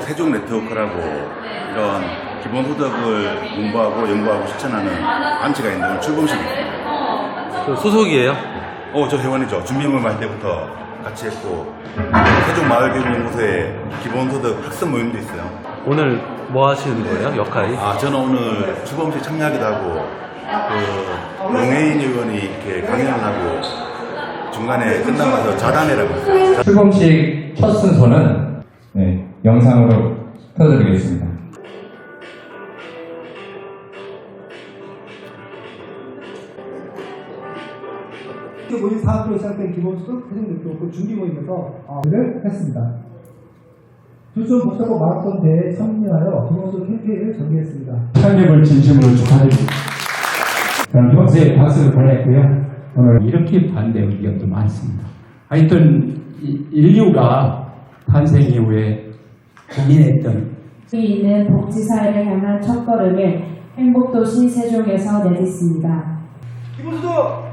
세종 네트워크라고 이런 기본소득을 공부하고 연구하고 실천하는 단체가 있는 출범식입니다. 그 소속이에요? 저 회원이죠. 준비모임 때부터 같이 했고 세종마을교육연구소에 기본소득 학습 모임도 있어요. 오늘 뭐 하시는 거예요? 역할이? 저는 오늘 출범식 참여하기도 하고 용혜인 의원이 이렇게 강연을 하고 중간에 끝나가서 자담회라고 했어요. 출범식 첫 순서는 영상으로 펴드리겠습니다. 모임 사업으로 시작된 기본소득 세종 네트워크 준비 모임에서 를 했습니다. 주촌 복잡고 마라톤 대회에 참여하여 기본소득 캠페인을 전개했습니다. 창립을 진심으로 축하드립니다. 저는 평소에 박수를 보냈고요. 오늘 이렇게 반대 의견도 많습니다. 하여튼 인류가 탄생 이후에 고민했던 있는 복지사회를 향한 첫걸음을 행복도시 세종에서 내딛습니다. 기본소득!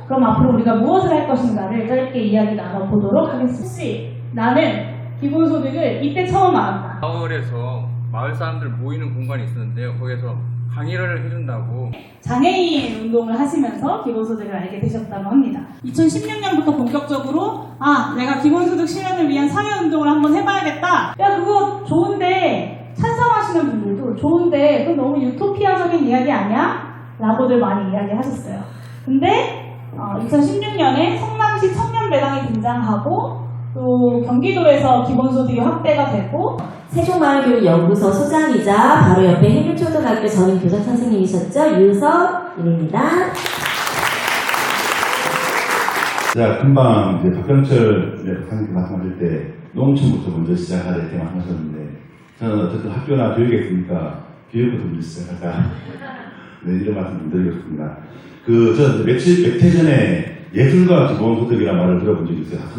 그럼 앞으로 우리가 무엇을 할 것인가를 짧게 이야기 나눠보도록 하겠습니다. 혹시 나는 기본소득을 이때 처음 알았다. 마을에서 마을 사람들 모이는 공간이 있었는데요. 거기서 강의를 해준다고. 장애인 운동을 하시면서 기본소득을 알게 되셨다고 합니다. 2016년부터 본격적으로 내가 기본소득 실현을 위한 사회운동을 한번 해봐야겠다. 야 그거 좋은데 찬성하시는 분들도 좋은데 그건 너무 유토피아적인 이야기 아니야? 라고들 많이 이야기하셨어요. 근데 2016년에 성남시 청년배당이 등장하고 또 경기도에서 기본소득이 확대가 되고 세종마을교육연구소 소장이자 바로 옆에 해교초등학교 전임 교장 선생님이셨죠? 유서입니다. 자, 금방 이제 박병철 선생님께 말씀하실 때 농촌부터 먼저 시작하자 이렇게 말씀하셨는데 저는 어쨌든 학교나 교육에 있으니까 교육부터 먼저 시작하자. 이런 말씀 좀 드리겠습니다. 저 몇 해 전에 예술가 기본소득이라는 말을 들어본 적이 있어요. 한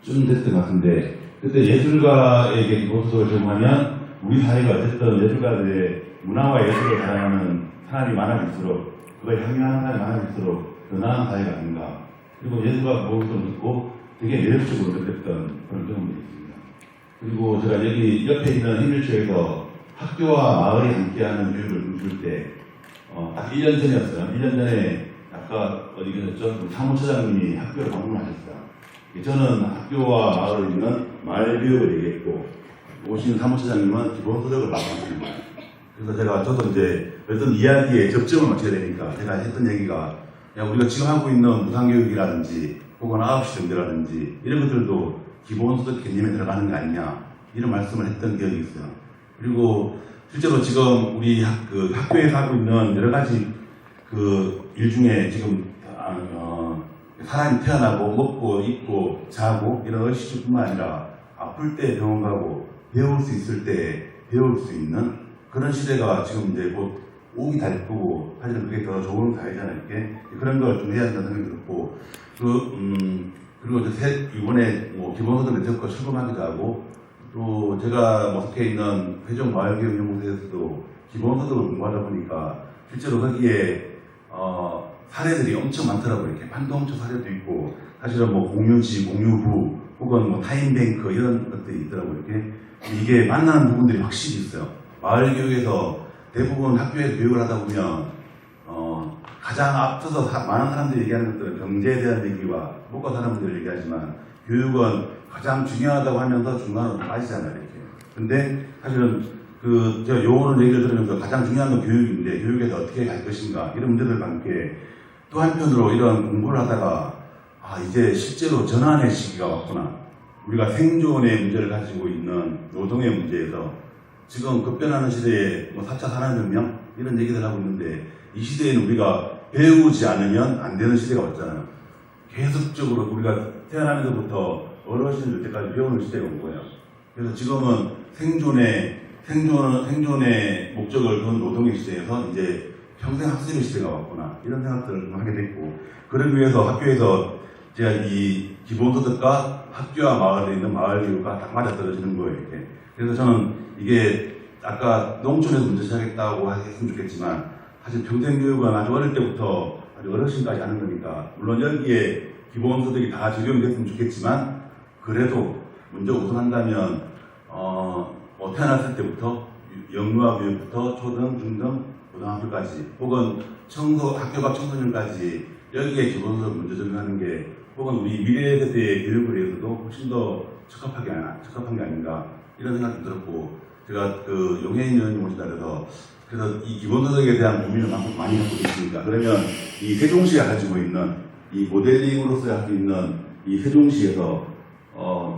3년쯤 됐던 것 같은데 그때 예술가에게 기본소득을 제공하면 우리 사회가 어쨌든 예술가들의 문화와 예술을 자랑하는 사람이 많아질수록 그걸 향유하는 사람이 많아질수록 더 나은 사회가 아닌가. 그리고 예술가 기본소득을 듣고 되게 매력적으로 느꼈던 그런 경험이 있습니다. 그리고 제가 여기 옆에 있는 hin일초에서 학교와 마을이 함께하는 교육을 줄 때 딱 1년 전이었어요. 1년 전에 아까 어디 계셨죠? 사무처장님이 학교를 방문하셨어요. 저는 학교와 마을을 잇는 마을교육을 얘기했고 오신 사무처장님은 기본소득을 말씀하십니다. 그래서 저도 이제 어떤 이야기에 접점을 맞춰야 되니까 제가 했던 얘기가 우리가 지금 하고 있는 무상교육이라든지 혹은 9시 정제라든지 이런 것들도 기본소득 개념에 들어가는 거 아니냐 이런 말씀을 했던 기억이 있어요. 그리고 실제로 지금 우리 학교에서 하고 있는 여러 가지 일 중에 지금 사람이 태어나고 먹고 입고 자고 이런 의식주뿐만 아니라 아플 때 병원 가고 배울 수 있을 때 배울 수 있는 그런 시대가 지금 이제 곧 오기 달 거고 사실은 그게 더 좋은 사회잖아요. 이렇게 그런 걸 좀 해야 된다는 생각이 들었고 그리고 이번에 기본소득 네트워크 출범하기도 하고 또 제가 속해 있는 세종마을교육연구소에서도 기본소득을 공부하다 보니까 실제로 거기에 사례들이 엄청 많더라고요. 이렇게 판동초 사례도 있고 사실은 공유지, 공유부 혹은 타임뱅크 이런 것들이 있더라고요. 이게 만나는 부분들이 확실히 있어요. 마을교육에서 대부분 학교에서 교육을 하다 보면 가장 앞서서 많은 사람들이 얘기하는 것들은 경제에 대한 얘기와 먹고 사는 분들이 얘기하지만 교육은 가장 중요하다고 하면서 중간으로 빠지잖아요. 이렇게. 근데 사실은 제가 요런 얘기를 들으면서 가장 중요한 건 교육인데 교육에서 어떻게 갈 것인가 이런 문제들과 함께 또 한편으로 이런 공부를 하다가 이제 실제로 전환의 시기가 왔구나. 우리가 생존의 문제를 가지고 있는 노동의 문제에서 지금 급변하는 시대에 4차 산업혁명 이런 얘기들 하고 있는데 이 시대에는 우리가 배우지 않으면 안 되는 시대가 왔잖아요. 계속적으로 우리가 태어나면서부터 어르신들 때까지 배우는 시대가 온 거예요. 그래서 지금은 생존의 목적을 둔 노동의 시대에서 이제 평생 학습의 시대가 왔구나 이런 생각들을 좀 하게 됐고 그러기 위해서 학교에서 제가 이 기본소득과 학교와 마을에 있는 마을교육과 딱 맞아떨어지는 거예요. 이렇게. 그래서 저는 이게 아까 농촌에서 먼저 시작했다고 했으면 좋겠지만 사실 평생교육은 아주 어릴 때부터 아주 어르신까지 하는 거니까 물론 여기에 기본소득이 다 적용됐으면 좋겠지만 그래도 문제가 우선한다면 태어났을 때부터 영유아 교육부터 초등, 중등, 고등학교까지 혹은 학교 밖 청소년까지 여기에 기본소득 먼저 적용하는 게 혹은 우리 미래 세대의 교육을 위해서도 훨씬 더 적합한 게 아닌가 이런 생각이 들었고 제가 그 용혜인 의원님 오신 날에서 그래서 이 기본소득에 대한 고민을 많이 갖고 계시니까 그러면 이 세종시가 가지고 있는 이 모델링으로서 할 수 있는 이 세종시에서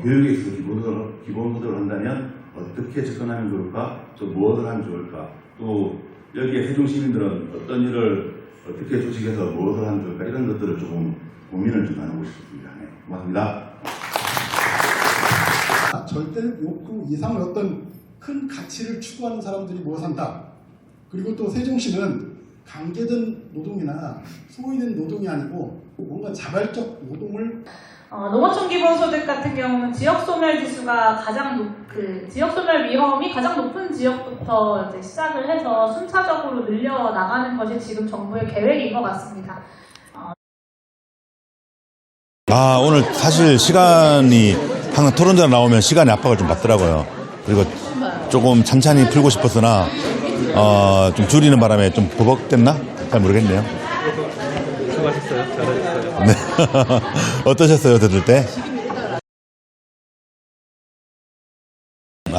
교육에 있어서 기본소득을 한다면 어떻게 접근하면 좋을까? 또 무엇을 하면 좋을까? 또 여기에 세종 시민들은 어떤 일을 어떻게 조직해서 무엇을 하면 좋을까? 이런 것들을 조금 고민을 좀 나누고 싶습니다. 네, 고맙습니다. 절대 욕구 이상의 어떤 큰 가치를 추구하는 사람들이 모여 산다. 그리고 또 세종시는 강제된 노동이나 소위된 노동이 아니고 뭔가 자발적 노동을 농어촌 기본소득 같은 경우는 지역소멸 지수가 지역소멸 위험이 가장 높은 지역부터 이제 시작을 해서 순차적으로 늘려 나가는 것이 지금 정부의 계획인 것 같습니다. 오늘 사실 시간이 항상 토론자 나오면 시간의 압박을 좀 받더라고요. 그리고 조금 찬찬히 풀고 싶었으나 좀 줄이는 바람에 좀 버벅댔나? 잘 모르겠네요. 수고하셨어요. 잘하셨어요. 네. 어떠셨어요, 들을 때?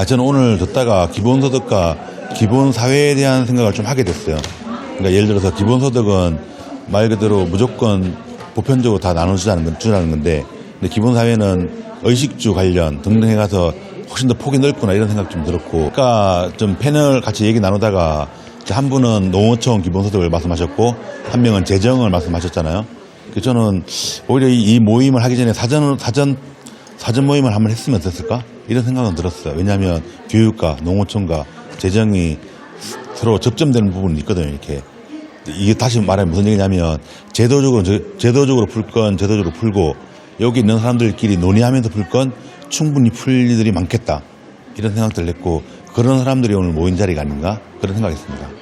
저는 오늘 듣다가 기본소득과 기본사회에 대한 생각을 좀 하게 됐어요. 그러니까 예를 들어서 기본소득은 말 그대로 무조건 보편적으로 다 나눠주자는 건데, 근데 기본사회는 의식주 관련 등등 해가서 훨씬 더 폭이 넓구나 이런 생각 좀 들었고, 아까 좀 패널 같이 얘기 나누다가 한 분은 농어촌 기본소득을 말씀하셨고 한 명은 재정을 말씀하셨잖아요. 그래서 저는 오히려 이 모임을 하기 전에 사전 모임을 한번 했으면 어땠을까 이런 생각은 들었어요. 왜냐하면 교육과 농어촌과 재정이 서로 접점되는 부분이 있거든요. 이게 다시 말하면 무슨 얘기냐면 제도적으로 풀 건 제도적으로 풀고 여기 있는 사람들끼리 논의하면서 풀 건 충분히 풀 일들이 많겠다 이런 생각들을 했고 그런 사람들이 오늘 모인 자리가 아닌가 그런 생각이 있습니다.